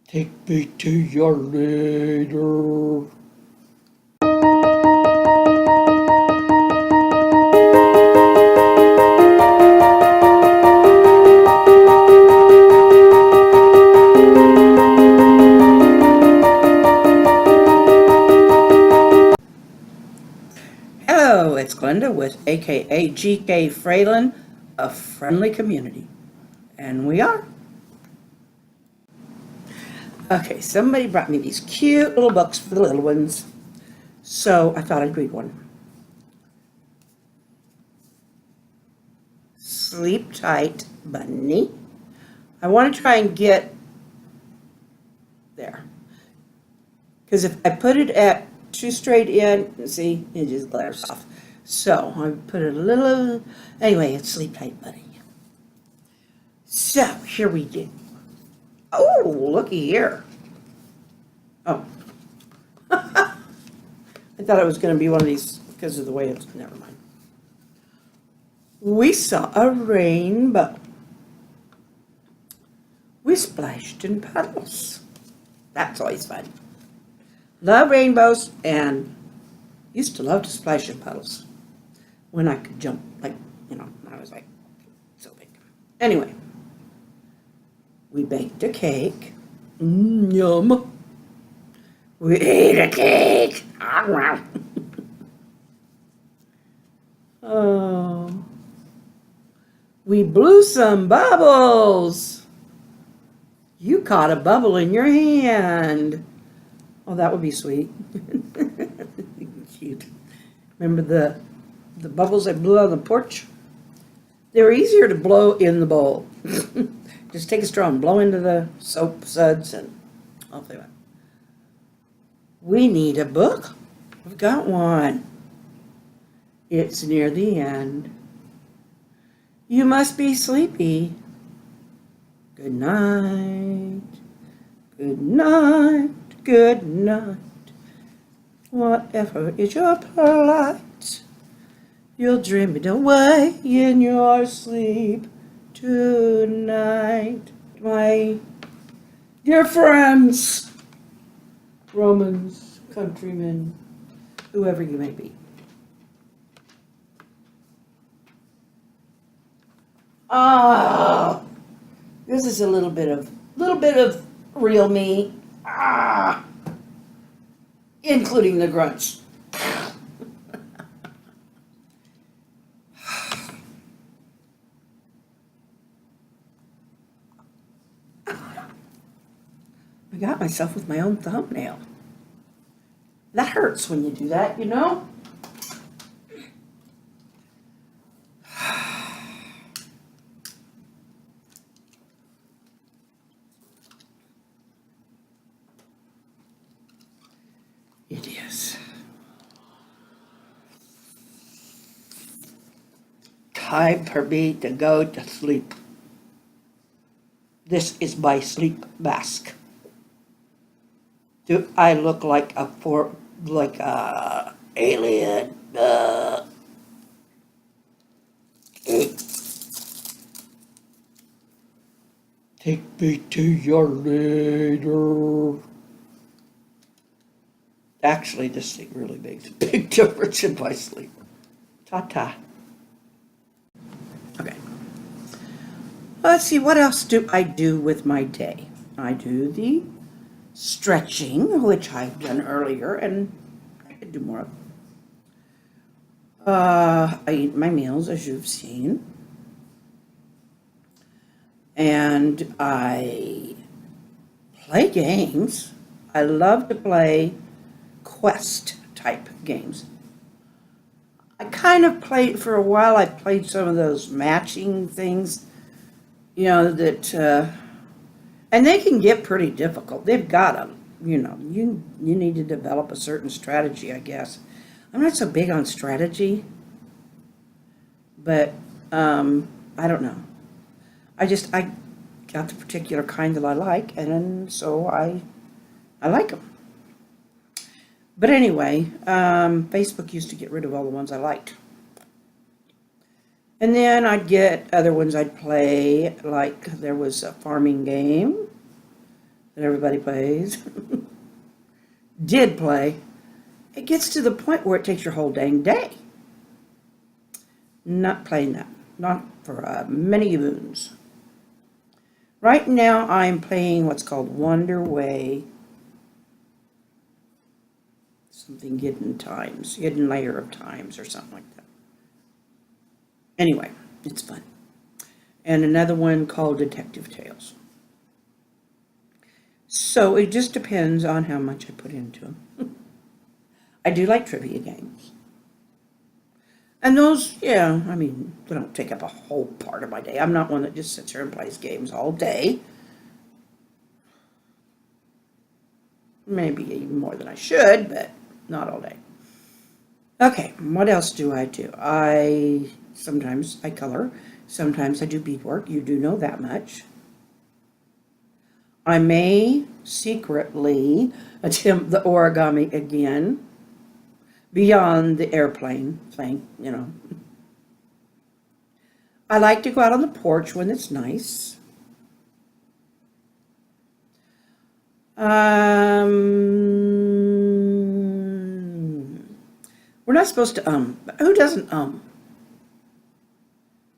Take me to your leader. Hello, it's Glenda with aka GK Fralin, a friendly community. And we are. Okay, somebody brought me these cute little books for the little ones, so I thought I'd read one. Sleep Tight, Bunny. I want to try and get there. Because if I put it at too straight in, see, it just glares off. So I put it a little, anyway, it's Sleep Tight, Bunny. So here we go. Oh, looky here. Oh. I thought it was going to be one of these because of the way it's, never mind. We saw a rainbow. We splashed in puddles. That's always fun. Love rainbows and used to love to splash in puddles when I could jump, like, when I was like so big. Anyway, we baked a cake. Yum. We ate a cake. Oh. We blew some bubbles. You caught a bubble in your hand. Oh, that would be sweet. Cute. Remember the bubbles I blew on the porch? They were easier to blow in the bowl. Just take a straw and blow into the soap suds and off they went. We need a book. We've got one. It's near the end. You must be sleepy. Good night. Good night. Good night. Whatever is your plight, you'll dream it away in your sleep tonight. My dear friends, Romans, countrymen, whoever you may be. Ah, this is a little bit of real me. Ah, including the grunts. I got myself with my own thumbnail. That hurts when you do that, you know? It is. Time for me to go to sleep. This is my sleep mask. Do I look like a alien? Take me to your leader. Actually, this thing really makes a big difference in my sleep. Ta-ta. Okay. Let's see, what else do I do with my day? I do the stretching, which I've done earlier, and I could do more of. I eat my meals, as you've seen. And I play games. I love to play quest type games. I kind of played for a while. I played some of those matching things, that and they can get pretty difficult. They've got to, you need to develop a certain strategy, I guess. I'm not so big on strategy, but I don't know. I got the particular kind that I like, and so I like them. But anyway, Facebook used to get rid of all the ones I liked. And then I'd get other ones I'd play, like there was a farming game that everybody plays, did play, it gets to the point where it takes your whole dang day. Not playing that. Not for many moons. Right now I'm playing what's called Wonder Way. Something hidden layer of times or something like that. Anyway, it's fun. And another one called Detective Tales. So it just depends on how much I put into them. I do like trivia games. And those, yeah, I mean, they don't take up a whole part of my day. I'm not one that just sits here and plays games all day. Maybe even more than I should, but not all day. Okay, what else do? Sometimes I color. Sometimes I do beadwork. You do know that much. I may secretly attempt the origami again. Beyond the airplane thing, you know. I like to go out on the porch when it's nice. We're not supposed to but who doesn't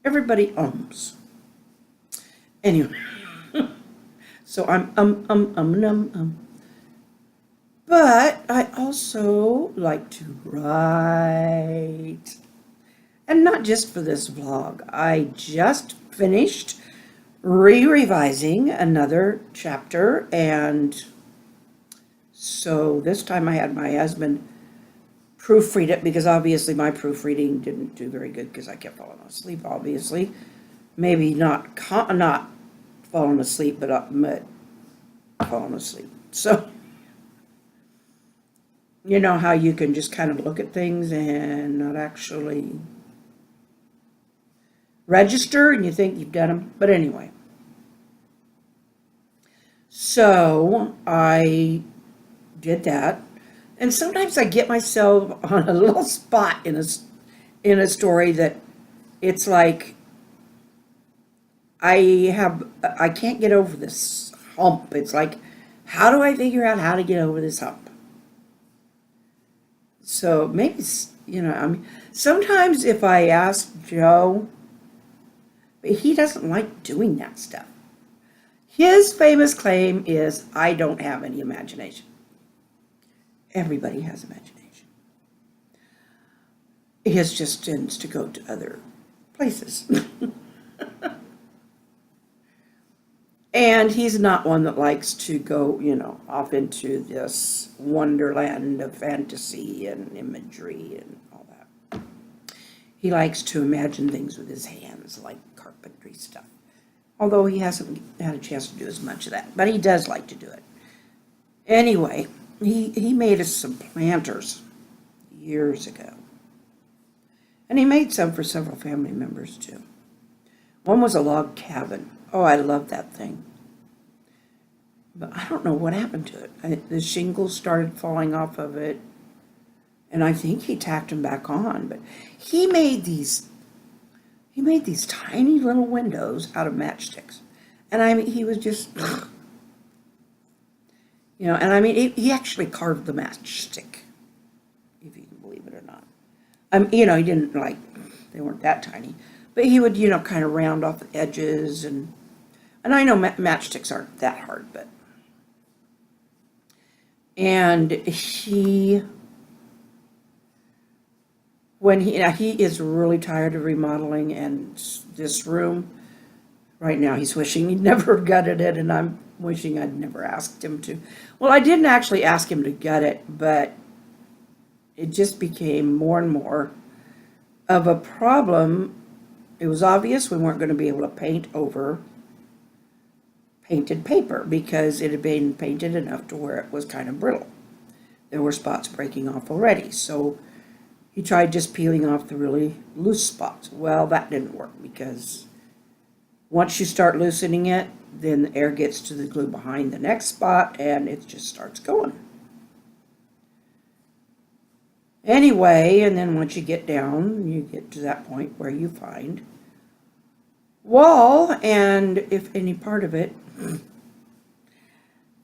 Everybody ums. Anyway, so I'm But I also like to write. And not just for this vlog. I just finished revising another chapter, and so this time I had my husband proofread it, because obviously my proofreading didn't do very good because I kept falling asleep, obviously. Maybe not falling asleep, but falling asleep. So you know how you can just kind of look at things and not actually register, and you think you've done them. But anyway. So I did that. And sometimes I get myself on a little spot in a story that it's like I can't get over this hump. It's like, how do I figure out how to get over this hump? So maybe, you know, I mean, sometimes if I ask Joe, but he doesn't like doing that stuff. His famous claim is, I don't have any imagination. Everybody has imagination. His just tends to go to other places. And he's not one that likes to go, you know, off into this wonderland of fantasy and imagery and all that. He likes to imagine things with his hands, like carpentry stuff. Although he hasn't had a chance to do as much of that. But he does like to do it. Anyway, he made us some planters years ago. And he made some for several family members, too. One was a log cabin. Oh, I love that thing. But I don't know what happened to it. The shingles started falling off of it. And I think he tacked them back on. But he made these tiny little windows out of matchsticks. And I mean, he was just, you know, and I mean, he actually carved the matchstick, if you can believe it or not. You know, he didn't they weren't that tiny. But he would, you know, kind of round off the edges. And I know matchsticks aren't that hard, but. And when he is really tired of remodeling, and this room, right now he's wishing he'd never gutted it, and I'm wishing I'd never asked him to. Well, I didn't actually ask him to gut it, but it just became more and more of a problem. It was obvious we weren't going to be able to paint over painted paper, because it had been painted enough to where it was kind of brittle. There were spots breaking off already, so he tried just peeling off the really loose spots. Well, that didn't work, because once you start loosening it, then the air gets to the glue behind the next spot, and it just starts going. Anyway, and then once you get down, you get to that point where you find wall, and if any part of it,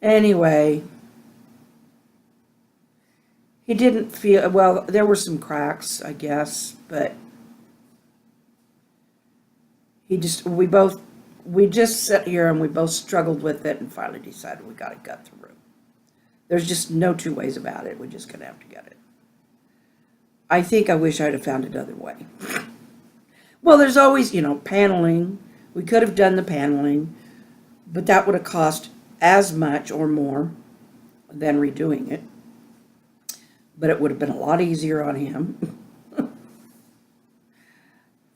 Anyway, he didn't feel, well, there were some cracks, I guess, but we just sat here and we both struggled with it and finally decided we got to gut through. There's just no two ways about it. We're just going to have to get it. I think I wish I'd have found another way. Well, there's always, paneling. We could have done the paneling, but that would have cost as much or more than redoing it. But it would have been a lot easier on him.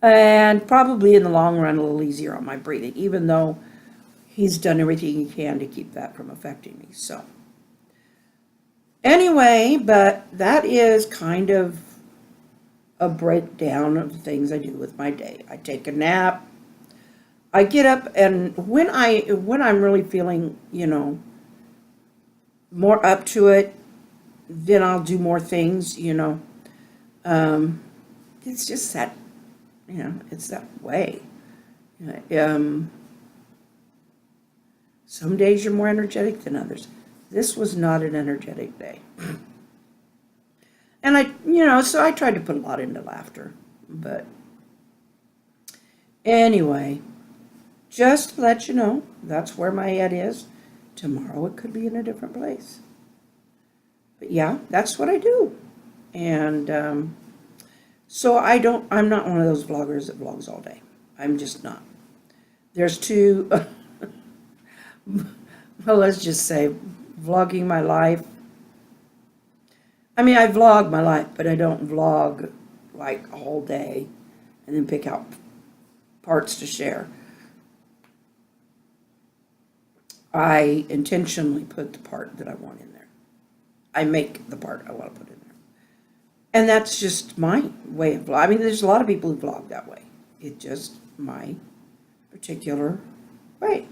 And probably in the long run a little easier on my breathing, even though he's done everything he can to keep that from affecting me. So anyway, but that is kind of a breakdown of the things I do with my day. I take a nap. I get up, and when I'm really feeling, more up to it, then I'll do more things, It's just that, it's that way. Some days you're more energetic than others. This was not an energetic day. And so I tried to put a lot into laughter. But anyway, just to let you know, that's where my head is. Tomorrow it could be in a different place. But yeah, that's what I do. And so I'm not one of those vloggers that vlogs all day. I'm just not. There's two, well, let's just say vlogging my life. I mean, I vlog my life, but I don't vlog like all day and then pick out parts to share. I intentionally put the part that I want in there. I make the part I want to put in there. And that's just my way of vlogging. I mean, there's a lot of people who vlog that way. It's just my particular way.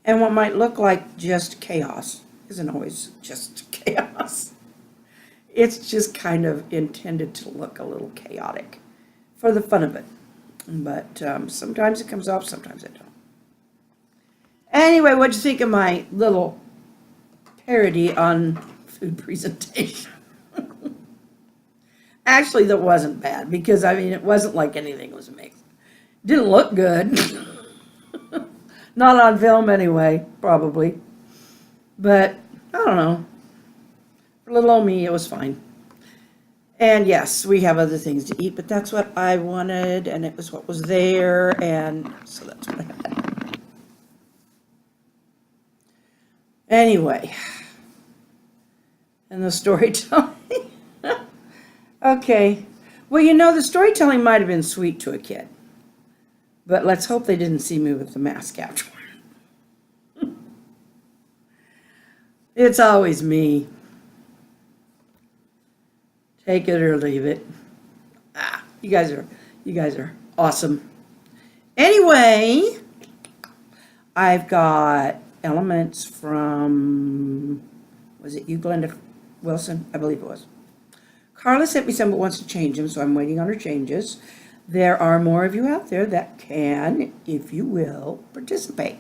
And what might look like just chaos isn't always just chaos. It's just kind of intended to look a little chaotic for the fun of it. But sometimes it comes off, sometimes it don't. Anyway, what'd you think of my little parody on food presentation? Actually, that wasn't bad because, it wasn't like anything was mixed. Didn't look good. Not on film anyway, probably. But, I don't know. For little old me, it was fine. And yes, we have other things to eat, but that's what I wanted, and it was what was there, and so that's what I had. Anyway, and the storytelling. Okay. Well, the storytelling might have been sweet to a kid, but let's hope they didn't see me with the mask afterward. It's always me. Take it or leave it. You guys are awesome. Anyway, I've got elements from, was it you, Glenda Wilson? I believe it was. Carla sent me some but wants to change them, so I'm waiting on her changes. There are more of you out there that can, if you will, participate.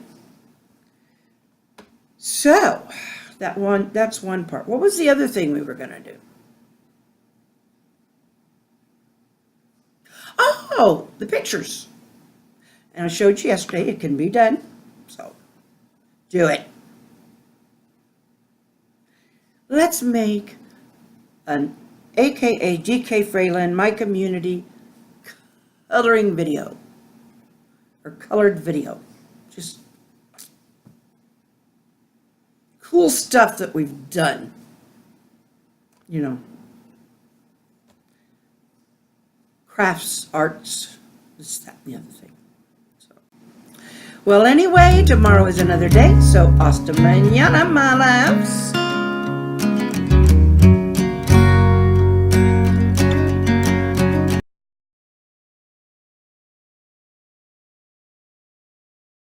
So, that's one part. What was the other thing we were going to do? Oh, the pictures. And I showed you yesterday it can be done. So, do it. Let's make an AKA GK Fralin, my community coloring video. Or colored video. Just cool stuff that we've done. Crafts, arts, this, that, and the other thing. So. Well, anyway, tomorrow is another day, so hasta mañana, my loves.